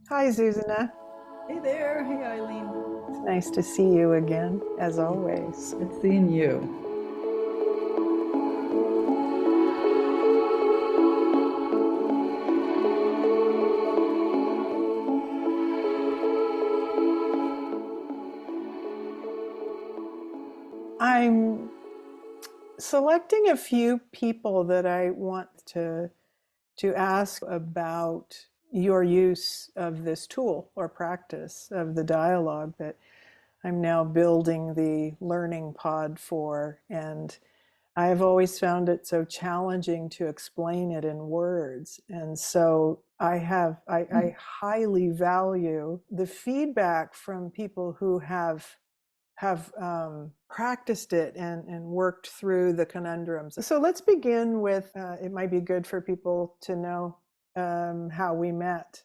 Hi, Zuzanna. Hey there. Hey, Eileen. It's nice to see you again, as always. Good seeing you. I'm selecting a few people that I want to ask about your use of this tool or practice of the dialogue that I'm now building the learning pod for. And I've always found it so challenging to explain it in words. And so I highly value the feedback from people who have practiced it and worked through the conundrums. So let's begin with it might be good for people to know how we met.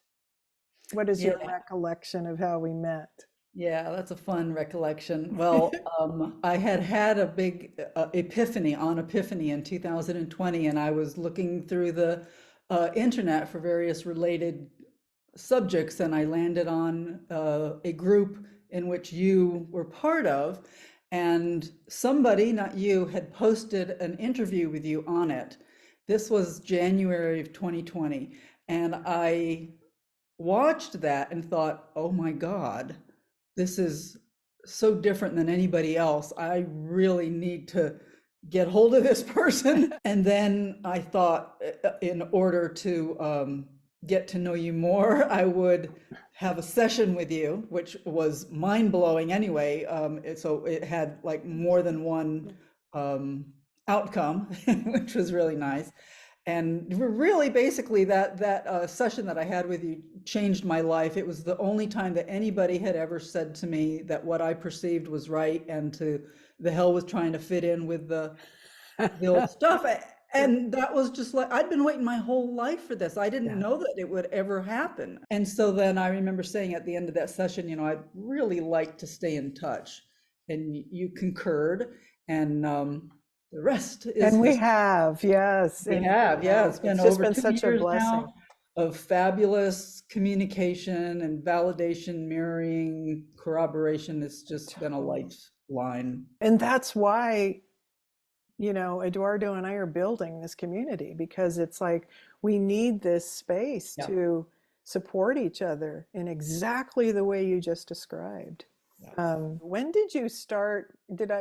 What is your Yeah, recollection of how we met? yeah, that's a fun recollection. Well, I had had a big epiphany on Epiphany in 2020, and I was looking through the internet for various related subjects, and I landed on a group in which you were part of, and somebody, not you, had posted an interview with you on it. This was January of 2020, and I watched that and thought, oh my God, this is so different than anybody else. I really need to get hold of this person. And then I thought, in order to get to know you more, I would have a session with you, which was mind blowing anyway. So it had like more than one um, outcome, which was really nice. And really, basically, that session that I had with you changed my life. It was the only time that anybody had ever said to me that what I perceived was right, and to the hell with trying to fit in with the old stuff. And that was just like I'd been waiting my whole life for this. I didn't Yeah. know that it would ever happen. And so then I remember saying at the end of that session, I'd really like to stay in touch. And you concurred, and the rest is And we history. have, yes. We And have, yeah. It's been it's just over been two such a years blessing. now of fabulous communication and validation, mirroring, corroboration. It's just been a Totally. lifeline. And that's why, Eduardo and I are building this community because it's like we need this space Yeah, to support each other in exactly the way you just described. yeah, When did you start?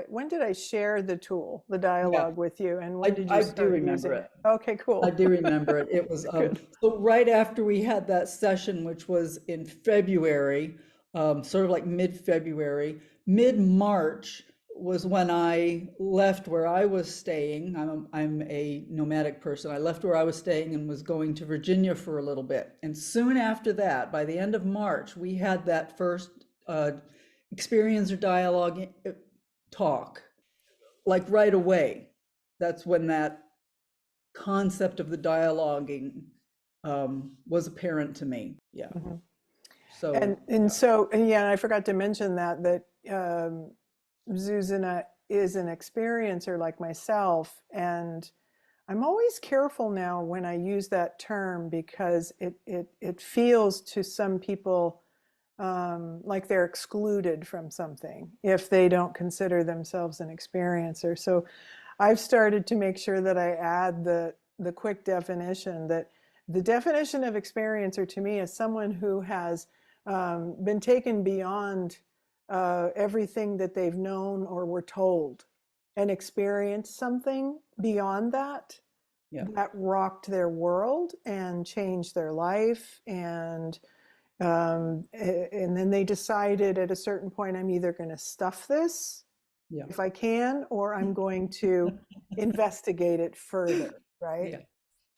When did I share the tool, the yeah. dialogue with you? And when I, did you I do start remember using it. it? Okay, I cool. do remember it. It was Good. so right after we had that session, which was in February, sort of like mid-February, mid-March was when I left where I was staying. I'm a nomadic person. I left where I was staying and was going to Virginia for a little bit. And soon after that, by the end of March, we had that first experience or dialogue talk, like right away. That's when that concept of the dialoguing was apparent to me. Yeah. Mhm. So, And so and yeah, I forgot to mention that Zuzana is an experiencer like myself, and I'm always careful now when I use that term because it feels to some people like they're excluded from something if they don't consider themselves an experiencer. So I've started to make sure that I add the quick definition that the definition of experiencer to me is someone who has been taken beyond everything that they've known or were told and experienced something beyond that yeah. that rocked their world and changed their life and then they decided at a certain point, I'm either going to stuff this Yeah. if I can, or I'm going to investigate it further, right? Yeah.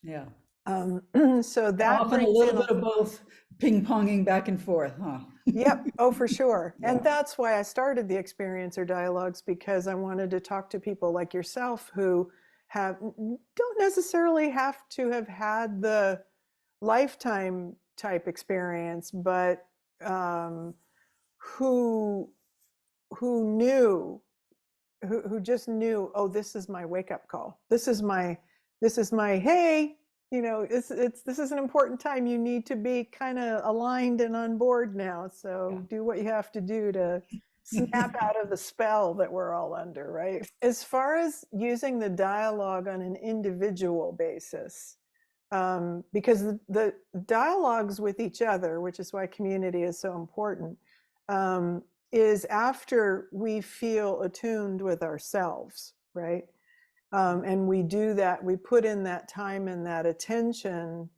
Yeah. Um, so And that often a brings little in bit of both ping-ponging back and forth, huh? yep, oh, for sure. And Yeah. that's why I started the experiencer dialogues because I wanted to talk to people like yourself who don't necessarily have to have had the lifetime type experience, but um, who who knew who just knew, oh, this is my wake up call. This is my hey, this is an important time. You need to be kind of aligned and on board now. Yeah. So do what you have to do to snap out of the spell that we're all under, right? As far as using the dialogue on an individual basis, because the dialogues with each other, which is why community is so important, is after we feel attuned with ourselves, right? And we do that, we put in that time and that attention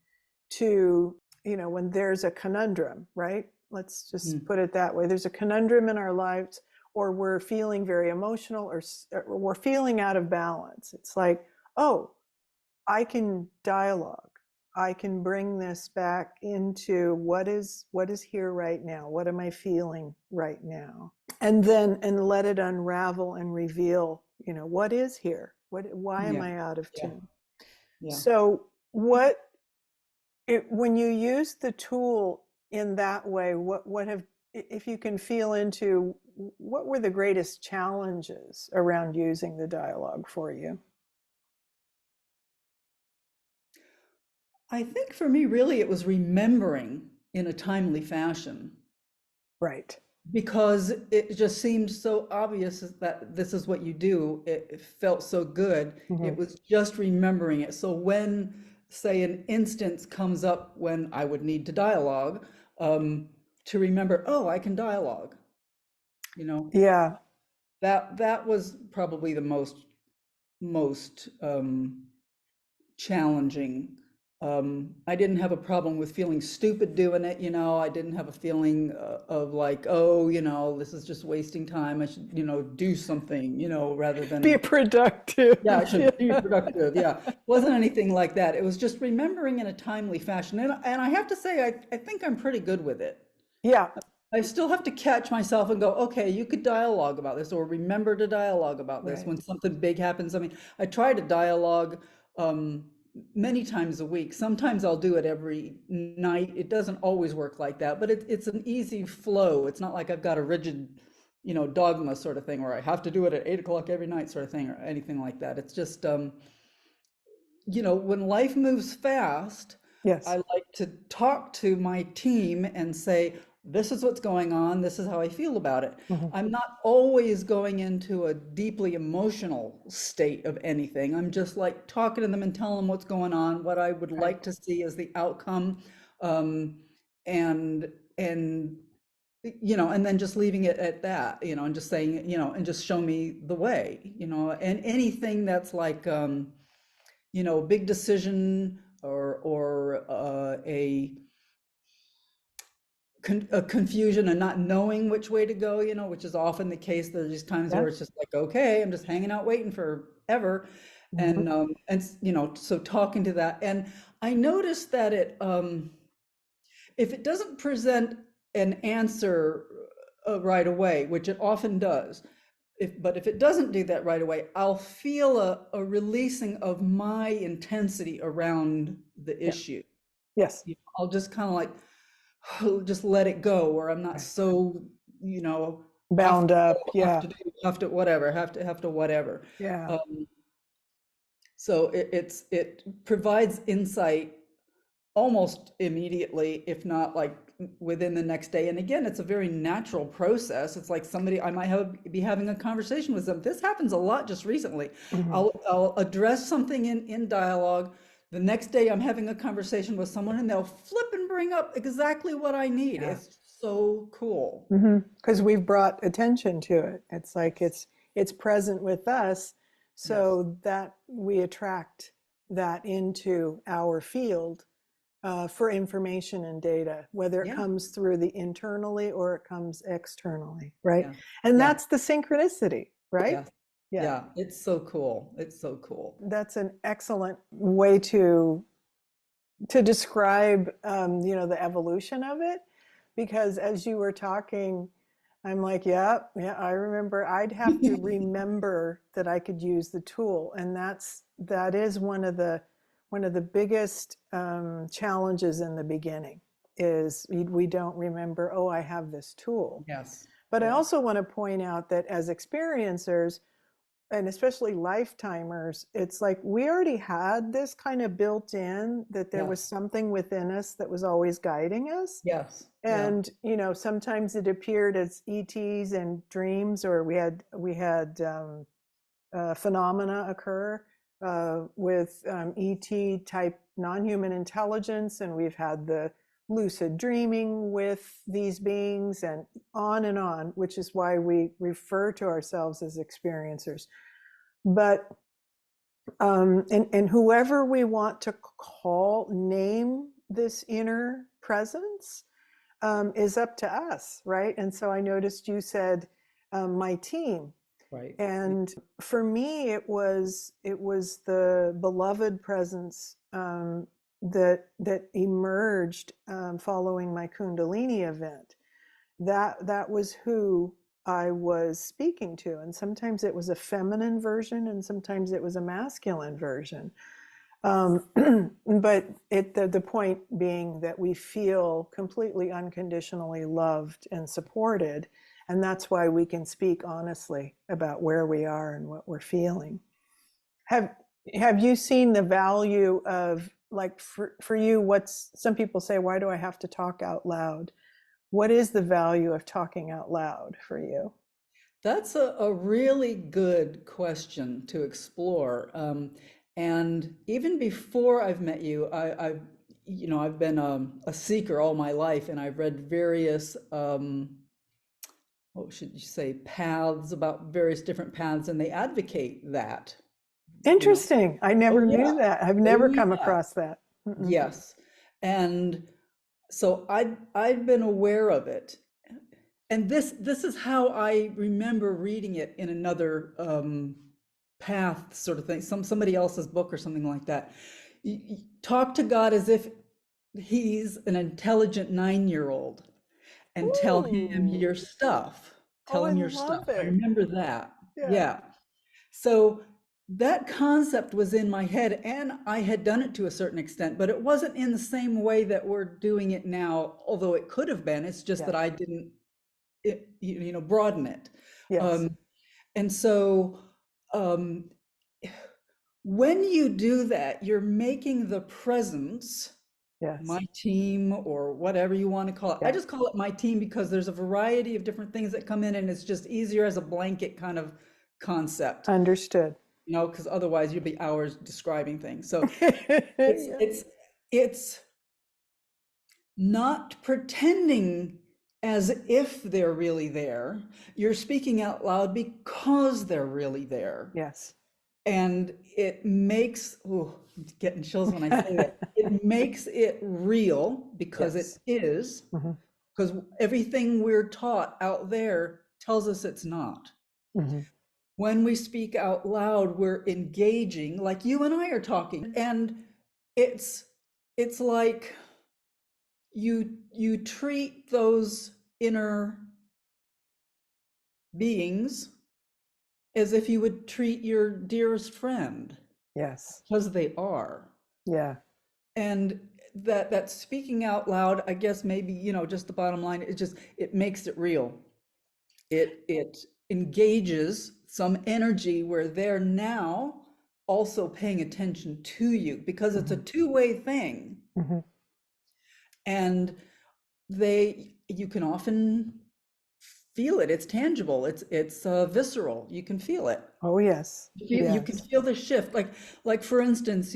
to, when there's a conundrum, right? Let's just put it that way. There's a conundrum in our lives, or we're feeling very emotional, or we're feeling out of balance. It's like, oh, I can dialogue. I can bring this back into what is here right now. What am I feeling right now? And let it unravel and reveal, what is here? Why am I out of tune? Yeah. So when you use the tool in that way, if you can feel into what were the greatest challenges around using the dialogue for you? I think for me, really, it was remembering in a timely fashion, Right. because it just seemed so obvious that this is what you do. It felt so good. It was just remembering it. So when, say, an instance comes up when I would need to dialogue, to remember, oh, I can dialogue, Yeah. that was probably the most challenging. I didn't have a problem with feeling stupid doing it, I didn't have a feeling of like, oh, this is just wasting time. I should, do something, rather Be than, productive. yeah, I should be productive. Yeah. Wasn't anything like that. It was just remembering in a timely fashion. And I have to say, I think I'm pretty good with it. Yeah. I still have to catch myself and go, okay, you could dialogue about this, or remember to dialogue about this Right. when something big happens. I mean, I try to dialogue many times a week. Sometimes I'll do it every night. It doesn't always work like that, but it's an easy flow. It's not like I've got a rigid, dogma sort of thing where I have to do it at 8 o'clock every night sort of thing, or anything like that. It's just, when life moves fast, I Yes. like to talk to my team and say, this is what's going on. This is how I feel about it. Mhm. I'm not always going into a deeply emotional state of anything. I'm just like talking to them and telling them what's going on, what I would Right. like to see as the outcome. Um, and, and, and then just leaving it at that, and just saying, and just show me the way, and anything that's like, big decision, or a confusion and not knowing which way to go, which is often the case. There's these times where Yeah. it's just like, okay, I'm just hanging out waiting forever. Mhm. And so talking to that. And I noticed that if it doesn't present an answer right away, which it often does, but if it doesn't do that right away, I'll feel a releasing of my intensity around the Yeah. issue. Yes. I'll just kind of like just let it go, where I'm not Right. so, have Bound to up. have Yeah. to do, have to whatever, have to whatever. Yeah. Um, so it provides insight almost immediately, if not like within the next day. And again, it's a very natural process. It's like somebody, I might be having a conversation with them. This happens a lot just recently. Mhm. I'll address something in dialogue. The next day I'm having a conversation with someone and they'll flip and bring up exactly what I need. Yeah. It's so cool. Because we've brought attention to it. It's like it's present with us, Yes. so that we attract that into our field for information and data, whether it Yeah. comes through the internally or it comes externally, right? Yeah. And Yeah. that's the synchronicity, right? Yeah. Yeah, Yeah. It's so cool. It's so cool. that's an excellent way to describe the evolution of it, because as you were talking, I'm like, yeah, yeah, I remember. I'd have to remember that I could use the tool, and that is one of the biggest challenges in the beginning, is we don't remember, oh, I have this tool. Yes. But I Yeah. also want to point out that as experiencers, and especially lifetimers, it's like we already had this kind of built in, that there was Yes. something within us that was always guiding us. Yes. Yeah. And sometimes it appeared as ETs and dreams, or we had phenomena occur with ET type non-human intelligence, and we've had the lucid dreaming with these beings, and on, which is why we refer to ourselves as experiencers. But and whoever we want to name this inner presence, is up to us, right? And so I noticed you said my team, Right. and for me it was the beloved presence that emerged following my Kundalini event. That was who I was speaking to, and sometimes it was a feminine version, and sometimes it was a masculine version. Um, but the point being that we feel completely unconditionally loved and supported, and that's why we can speak honestly about where we are and what we're feeling. Have have you seen the value of, like, for you, what's some people say, why do I have to talk out loud? What is the value of talking out loud for you? That's a really good question to explore. And even before I've met you, I've been a seeker all my life, and I've read various, what should you say, paths about various different paths, and they advocate that, you know. Interesting. I Oh never yeah, knew that. I've oh never come yeah, across that. Mm-mm. yes. And so I've been aware of it. And this is how I remember reading it in another path sort of thing, somebody else's book or something like that. Talk to God as if he's an intelligent 9-year-old and tell him Ooh. your stuff. Oh, Tell I him your stuff. love I it. remember that. Yeah. Yeah. So that concept was in my head, and I had done it to a certain extent, but it wasn't in the same way that we're doing it now, although it could have been. It's just that Yes. I didn't broaden it. Yes. Um, and so um, when you do that, you're making the presence, Yes. my team or whatever you want to call it. I Yeah. just call it my team because there's a variety of different things that come in, and it's just easier as a blanket kind of concept, Understood. because otherwise you'd be hours describing things. So it's Yeah. it's it's not pretending as if they're really there. You're speaking out loud because they're really there. Yes. And it makes, oh, I'm getting chills when I say it. It makes it real because it Yes. is, Hmm. because everything we're taught out there tells us it's not. Hmm. When we speak out loud, we're engaging like you and I are talking. And it's it's like you treat those inner beings as if you would treat your dearest friend, Yes. because they are. Yeah. And that speaking out loud, I guess maybe, just the bottom line, it makes it real. It engages some energy where they're now also paying attention to you, because it's a Hmm. two-way thing. Hmm. And you can often feel it. It's tangible. It's visceral. You can feel it. Oh, yes. You can Yes. feel the shift. Like for instance,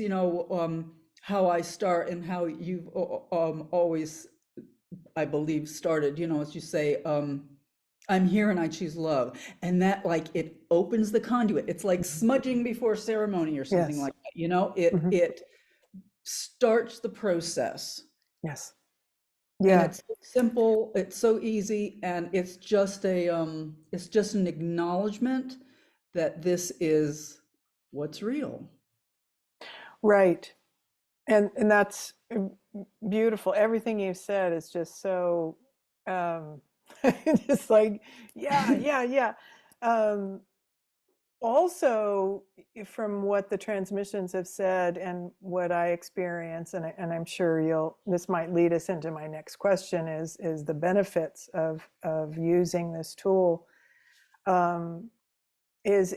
how I start and how you've always, I believe, started. As you say, I'm here and I choose love, and that, like, it opens the conduit. It's like Hmm. smudging before ceremony or something Yes. like that. It Hmm. it starts the process. Yes. And Yeah. it's so simple, it's so easy, and it's just an acknowledgement that this is what's real. Right. And that's beautiful. Everything you've said is just so um just like, yeah, yeah, yeah. Um Also, from what the transmissions have said and what I experience, and I'm sure this might lead us into my next question, is the benefits of using this tool. Um, is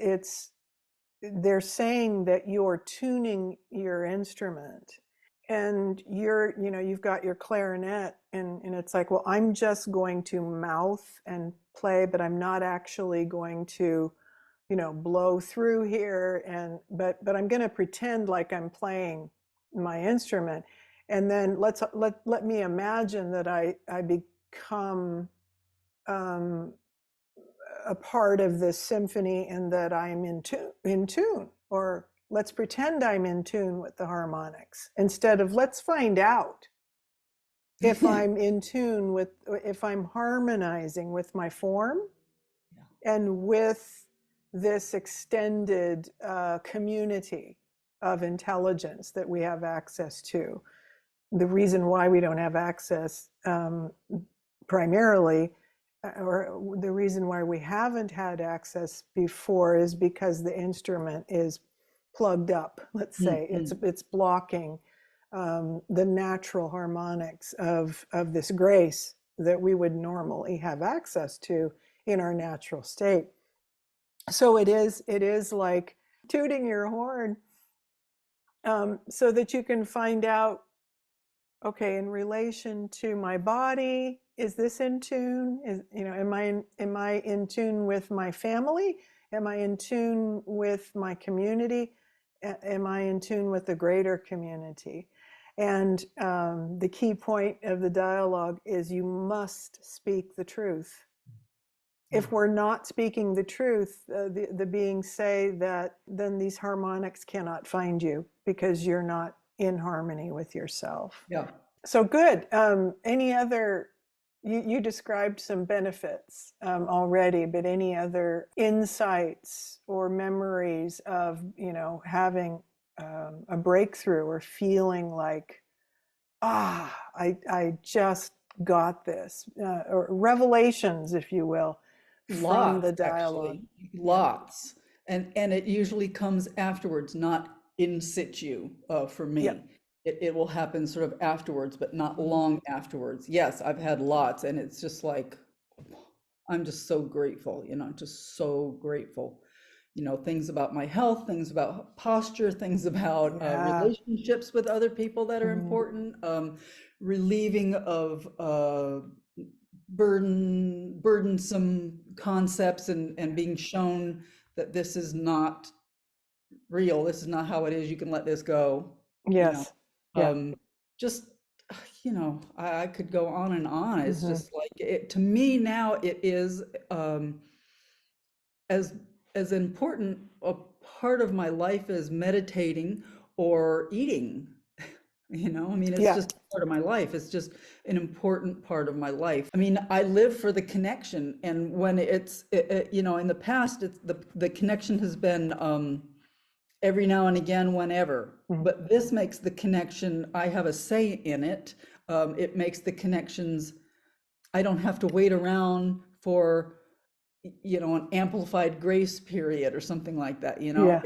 they're saying that you're tuning your instrument, and you've got your clarinet, and it's like, well, I'm just going to mouth and play, but I'm not actually going to, blow through here, but I'm going to pretend like I'm playing my instrument. And then let me imagine that I become um, a part of this symphony, and that I'm in tune, or let's pretend I'm in tune with the harmonics, instead of let's find out if I'm in tune with, if I'm harmonizing with my form and with this extended community of intelligence that we have access to. The reason why we don't have access, primarily, or the reason why we haven't had access before, is because the instrument is plugged up. Let's say it's blocking the natural harmonics of this grace that we would normally have access to in our natural state. So it is like tooting your horn, so that you can find out, okay, in relation to my body, is this in tune? Am I in tune with my family? Am I in tune with my community? Am I in tune with the greater community? And the key point of the dialogue is you must speak the truth. If we're not speaking the truth, the beings say that then these harmonics cannot find you, because you're not in harmony with yourself. Yeah. So good. Any other, you described some benefits already, but any other insights or memories of, having a breakthrough, or feeling like, I just got this, or revelations, if you will, from the Lots, dialogue? actually, lots. And it usually comes afterwards, not in situ, for Yeah. me. It will happen sort of afterwards, but not Mhm. long afterwards. Yes, I've had lots, and it's just like, I'm just so grateful, just so grateful. Things about my health, things about posture, things about Yeah. relationships with other people that are Mhm. important, relieving of burdensome concepts, and being shown that this is not real. This is not how it is. You can let this go, you know. Yes. Yeah. Um, just, I could go on and on. It's Mhm. just like to me now, it is as as important a part of my life as meditating or eating. I mean, it's Yeah. just part of my life. It's just an important part of my life. I mean, I live for the connection, and when in the past, it's the connection has been every now and again, whenever. Mhm. But this makes the connection. I have a say in it. It makes the connections. I don't have to wait around for an amplified grace period or something like that. Yeah.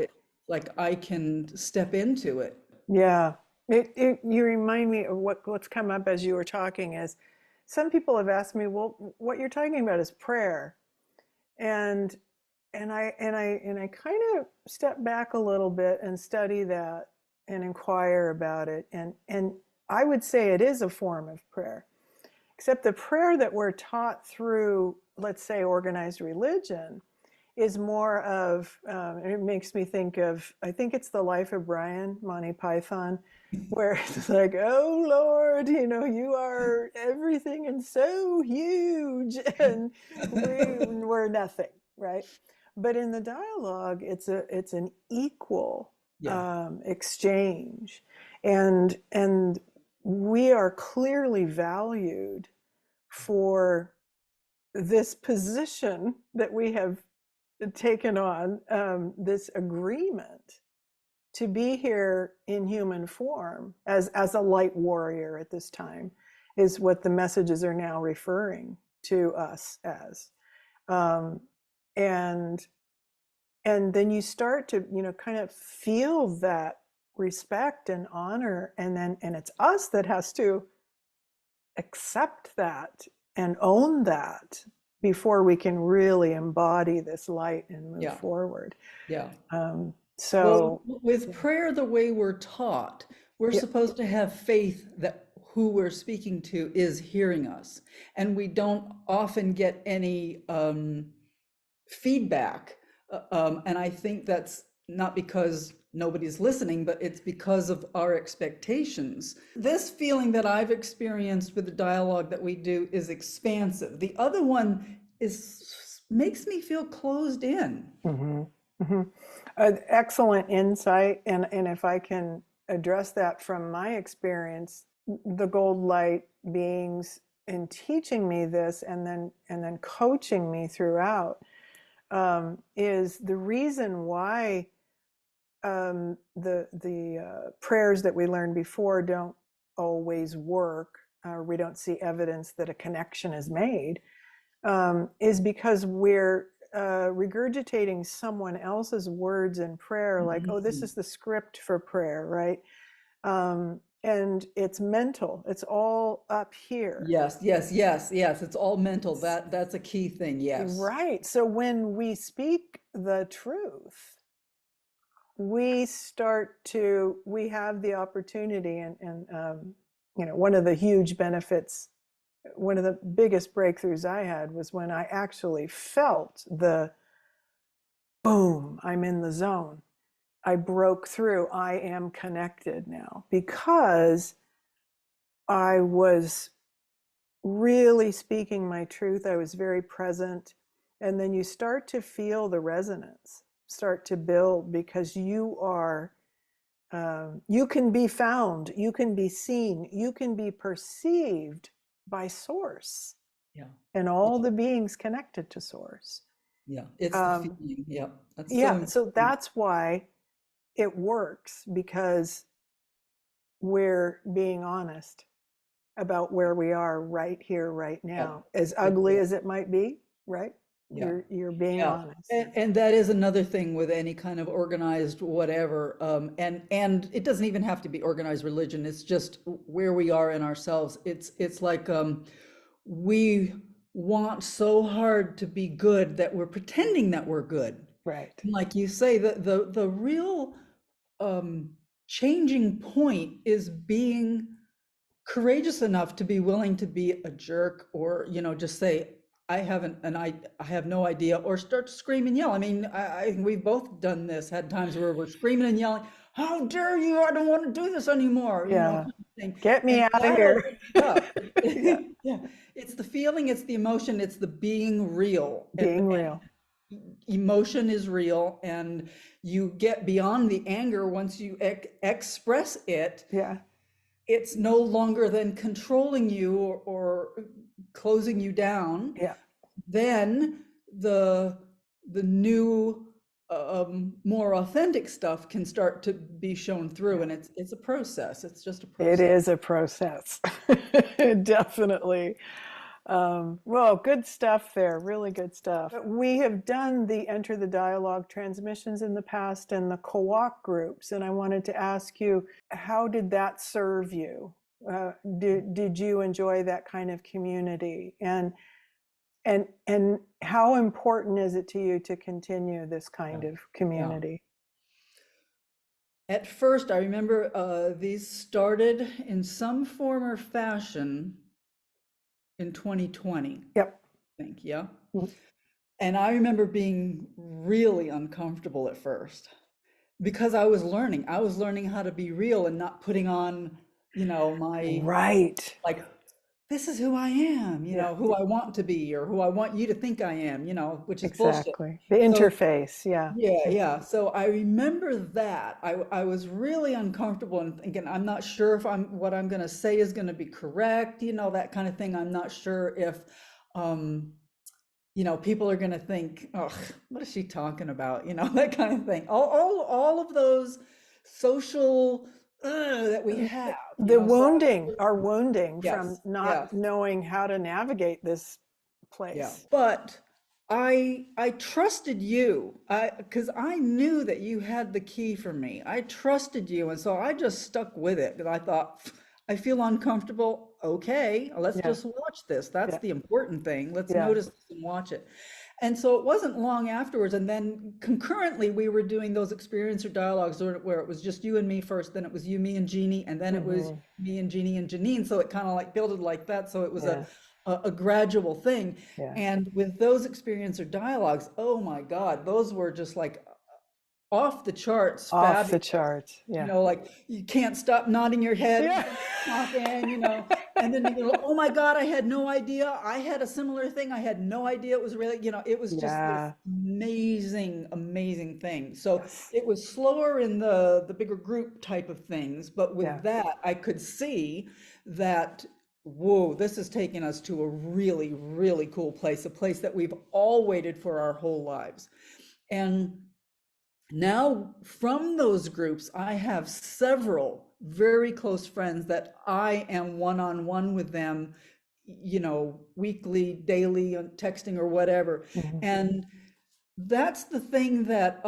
Like I can step into it. Yeah. You remind me of what's come up as you were talking, is some people have asked me, well, what you're talking about is prayer. And I kind of step back a little bit and study that and inquire about it. And I would say it is a form of prayer, except the prayer that we're taught through, let's say, organized religion, is more of, it makes me think of, I think it's The Life of Brian, Monty Python, where it's like, oh Lord, you are everything and so huge, and we're nothing, right? But in the dialogue, it's an equal Yeah. exchange, and we are clearly valued for this position that we have taken on, this agreement to be here in human form as a light warrior at this time, is what the messages are now referring to us as. Um, and and then you start to kind of feel that respect and honor, and it's us that has to accept that and own that before we can really embody this light and move Yeah. forward. Yeah. Well, So, with prayer, the way we're taught, we're yeah. supposed to have faith that who we're speaking to is hearing us. And we don't often get any feedback. And I think that's not because nobody's listening, but it's because of our expectations. This feeling that I've experienced with the dialogue that we do is expansive. The other one is makes me feel closed in. Hmm. Hmm. Excellent insight. And if I can address that from my experience, the gold light beings in teaching me this and then coaching me throughout is the reason why the prayers that we learned before don't always work, or we don't see evidence that a connection is made, is because we're regurgitating someone else's words in prayer, like, oh, this Mhm. is the script for prayer, right? And it's mental. It's all up here. Yes, yes, yes, yes. It's all mental. That's a key thing. Yes. Right. So when we speak the truth, we have the opportunity, and one of the huge benefits, one of the biggest breakthroughs I had was when I actually felt the boom, I'm in the zone. I broke through. I am connected now because I was really speaking my truth. I was very present. And then you start to feel the resonance start to build because you can be found, you can be seen, you can be perceived by Source Yeah. and all Yeah. the beings connected to Source. Yeah. It's the Um, feeling. Yeah. That's so yeah, so important. that's why it works, because we're being honest about where we are right here, right Yeah. now. As Yeah. ugly Yeah. as it might be, right? Yeah. You're being Yeah. honest. And that is another thing with any kind of organized whatever. And it doesn't even have to be organized religion. It's just where we are in ourselves. It's like we want so hard to be good that we're pretending that we're good. Right. And like you say, the real um, changing point is being courageous enough to be willing to be a jerk, or just say I haven't and I have no idea, or start to scream and yell. I mean, I we've both done this, had times where we're screaming and yelling, how dare you, I don't want to do this anymore, Yeah. kind of thing. Get me And out of dialogue, here. yeah. Yeah. Yeah, it's the feeling, it's the emotion, it's the being real, Being and real. emotion is real, and you get beyond the anger once you express it. Yeah. It's no longer then controlling you, or closing you down. Yeah. Then the new more authentic stuff can start to be shown through, Yeah. and it's a process. It's just a It process. is a process. Definitely. Well, good stuff there. Really good stuff. We have done the Enter the Dialogue transmissions in the past and the co-op groups, and I wanted to ask you, how did that serve you? Did you enjoy that kind of community? And how important is it to you to continue this Yeah. kind of Yeah. community? At first, I remember these started in some form or fashion in 2020, Yep. I think, yeah. Mm. And I remember being really uncomfortable at first because I was learning how to be real and not putting on, my, Right. like, this is who I am, Yeah, who I want to be, or who I want you to think I am, which is bullshit. exactly. The So interface. Yeah. yeah, yeah. So I remember that I was really uncomfortable and thinking, I'm not sure if what I'm going to say is going to be correct, that kind of thing. I'm not sure if, um, people are going to think, oh, what is she talking about? That kind of thing. All of those social that we have, The wounding, social, our wounding from yes, not yes. knowing how to navigate this Yeah, place. but I trusted you, because I knew that you had the key for me. I trusted you, and so I just stuck with it because I thought, I feel uncomfortable. Okay, let's Yeah. just watch this. That's Yeah. the important thing. Let's Yeah. notice this and watch it. And so it wasn't long afterwards. And then concurrently, we were doing those experiencer dialogues where it was just you and me first, then it was you, me, and Jeannie, and then it was Hmm. me and Jeannie and Janine. So it kind of like builded like that. So it was Yeah. a gradual thing. Yeah. And with those experiencer dialogues, oh my God, those were just like off the charts, Off the fabulous. charts. You Yeah. know, like you can't stop nodding your head, Yeah. talking, you know, and then you go, oh my God, I had no idea. I had a similar thing. I had no idea it was really, you know, it was just this Yeah. amazing, amazing thing. So Yes. it was slower in the bigger group type of things, but with Yeah. that, I could see that, whoa, this is taking us to a really, really cool place, a place that we've all waited for our whole lives. And now, from those groups, I have several very close friends that I am one on one with them, you know, weekly, daily, on texting or whatever. Hmm. And that's the thing that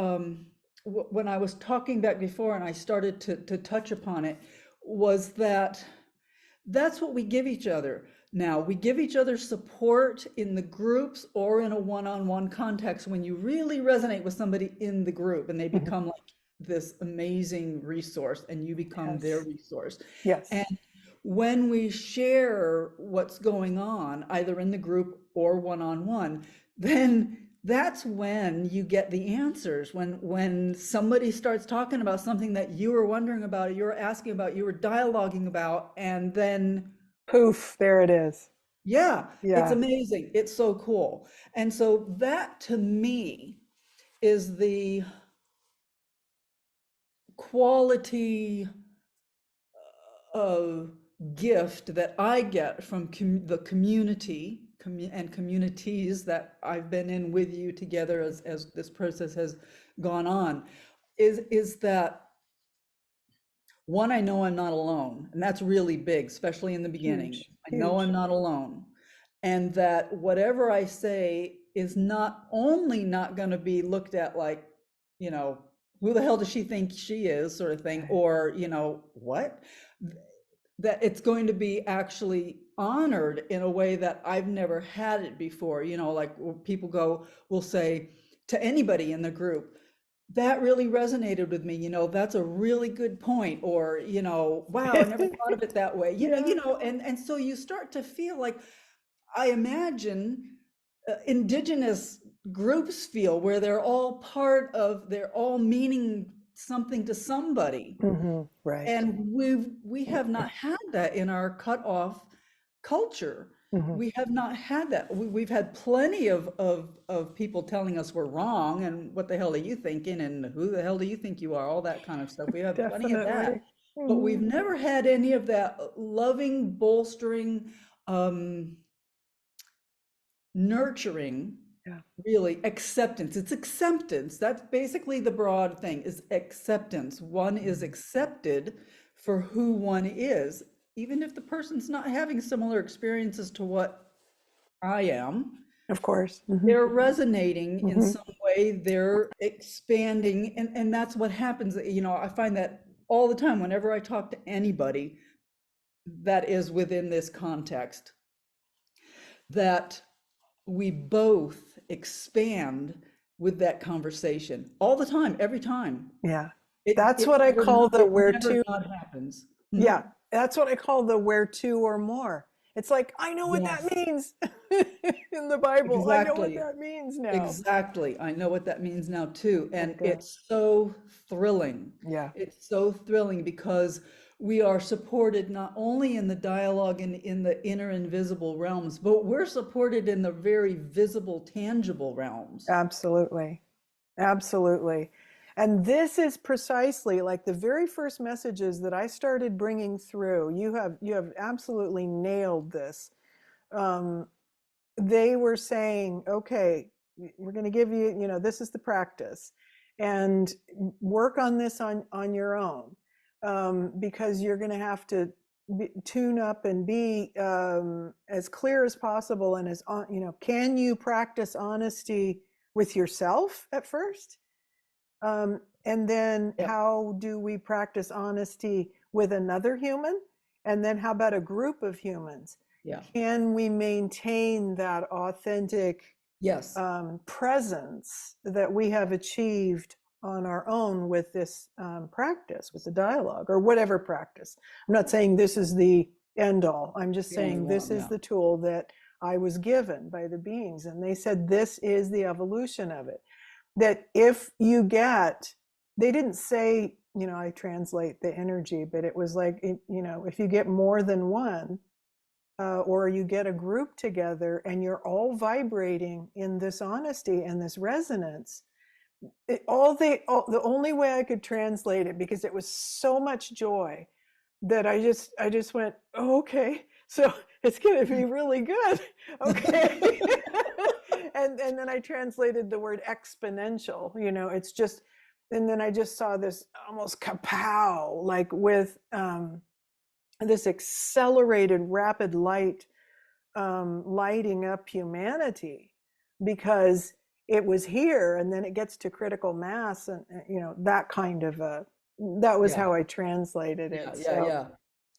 when I was talking back before and I started to touch upon it, was that that's what we give each other. Now, we give each other support in the groups or in a one-on-one context when you really resonate with somebody in the group and they Hmm. become like this amazing resource and you become their Yes. resource. Yes. And when we share what's going on, either in the group or one-on-one, then that's when you get the answers. When somebody starts talking about something that you were wondering about, you were asking about, you were dialoguing about, and then Poof, there it is. yeah, it's Yeah. amazing. It's so cool. And so that to me is the quality of gift that I get from the community and communities that I've been in with you together as this process has gone on is that one, I know I'm not alone, and that's really big, especially in the beginning. Huge. I know I'm Huge. not alone, and that whatever I say is not only not going to be looked at like, you know, who the hell does she think she is, sort of thing, Right. or, you know, what? That it's going to be actually honored in a way that I've never had it before. You know, like people will say to anybody in the group, that really resonated with me, you know, that's a really good point, or, you know, wow, I never thought of it that way, Yeah. and so you start to feel like, I imagine indigenous groups feel, where they're all meaning something to somebody. Hmm. Right. And we have not had that in our cutoff culture. Hmm. We have not had that. We've had plenty of people telling us we're wrong and what the hell are you thinking and who the hell do you think you are, all that kind of stuff. We have plenty of that, Definitely. but Hmm. we've never had any of that loving, bolstering, um, nurturing, Yeah. really acceptance. It's acceptance. That's basically the broad thing, is acceptance. One is Mhm. accepted for who one is, even if the person's not having similar experiences to what I am. Of course. Hmm. They're resonating in Hmm. some way, they're expanding, and that's what happens. You know, I find that all the time whenever I talk to anybody that is within this context, that we both expand with that conversation all the time, every time. Yeah. That's what I call the It where never to. not happens. Hmm? Yeah. That's what I call the where two or more. It's like, I know what that Yes, means in the Bible. I know what exactly. that means now. Exactly. I know what that means now too. And And it's so thrilling. yeah, It's so thrilling because we are supported not only in the dialogue and in the inner invisible realms, but we're supported in the very visible, tangible realms. absolutely. Absolutely. And this is precisely like the very first messages that I started bringing through. You have absolutely nailed this. Um, they were saying, okay, we're going to give you, this is the practice, and work on this on your own, because you're going to have to tune up and be as clear as possible, and can you practice honesty with yourself at first, and then Yep. how do we practice honesty with another human, and then how about a group of humans? Yeah. Can we maintain that authentic Yes. presence that we have achieved on our own with this practice, with the dialogue, or whatever practice. I'm not saying this is the end all. I'm just The only saying this one, is yeah. the tool that I was given by the beings. And they said this is the evolution of it. That if you get, they didn't say, I translate the energy, but it was like, if you get more than one, or you get a group together and you're all vibrating in this honesty and this resonance, the only way I could translate it, because it was so much joy, that I just went, oh, okay, so it's going to be really good. Okay. And then I translated the word exponential, it's just, and then I just saw this almost kapow, like with this accelerated rapid light, lighting up humanity, because it was here, and then it gets to critical mass, and that kind of that was Yeah. how I translated Yeah, it. yeah, So yeah.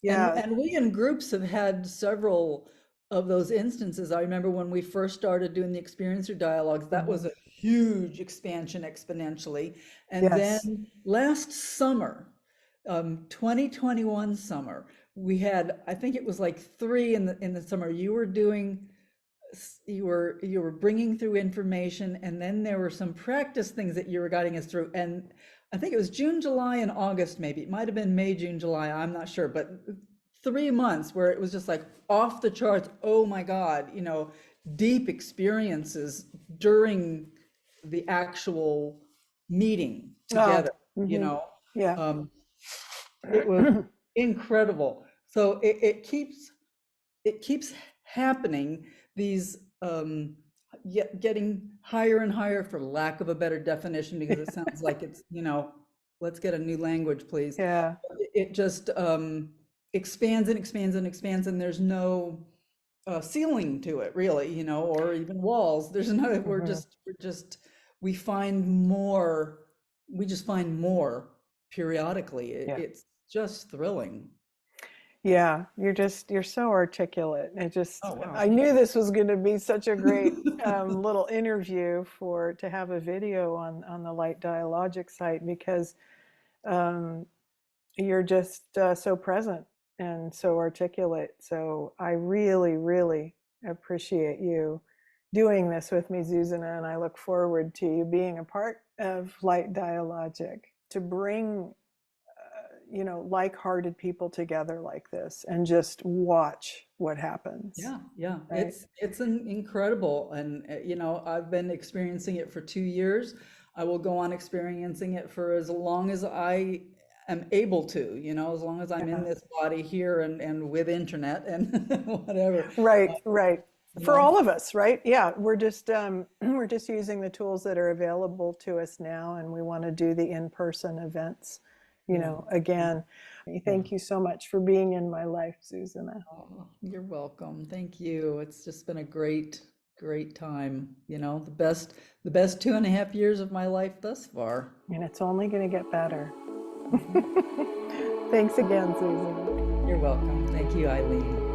yeah. And we in groups have had several of those instances. I remember when we first started doing the experiencer dialogues, that was Mhm. a huge expansion exponentially. And Yes. then last summer, 2021 summer, we had, I think it was like three in the summer. You were bringing through information, and then there were some practice things that you were guiding us through. And I think it was June, July, and August, maybe it might have been May, June, July, I'm not sure, but 3 months where it was just like off the charts. Oh my God, deep experiences during the actual meeting Oh. together, you Hmm. know. Yeah. um, it was incredible. So it keeps happening, these getting higher and higher, for lack of a better definition, because it sounds like it's, let's get a new language, please. Yeah. It just expands and expands and expands, and there's no ceiling to it, really, or even walls. There's no, Hmm. we find more, we just find more periodically. Yeah. It's just thrilling. Yeah, you're so articulate. Oh, wow. I knew this was going to be such a great little interview to have a video on the Light Dialogic site, because um, you're just so present and so articulate. So I really, really appreciate you doing this with me, Zuzanna, and I look forward to you being a part of Light Dialogic to bring like-hearted people together like this and just watch what happens, Yeah, yeah, right? it's an incredible, and I've been experiencing it for 2 years. I will go on experiencing it for as long as I am able to, as long as I'm in Yeah. this body here, and with internet and whatever. Right, right. You For know, all of us, right? Yeah, we're just we're just using the tools that are available to us now, and we want to do the in-person events, yeah, again. yeah. Thank you so much for being in my life, Zuzanna. Oh, you're welcome. Thank you. It's just been a great, great time. The best 2.5 years of my life thus far. And it's only going to get better. Mhm. Thanks again, Zuzanna. You're welcome. Thank you, Eileen.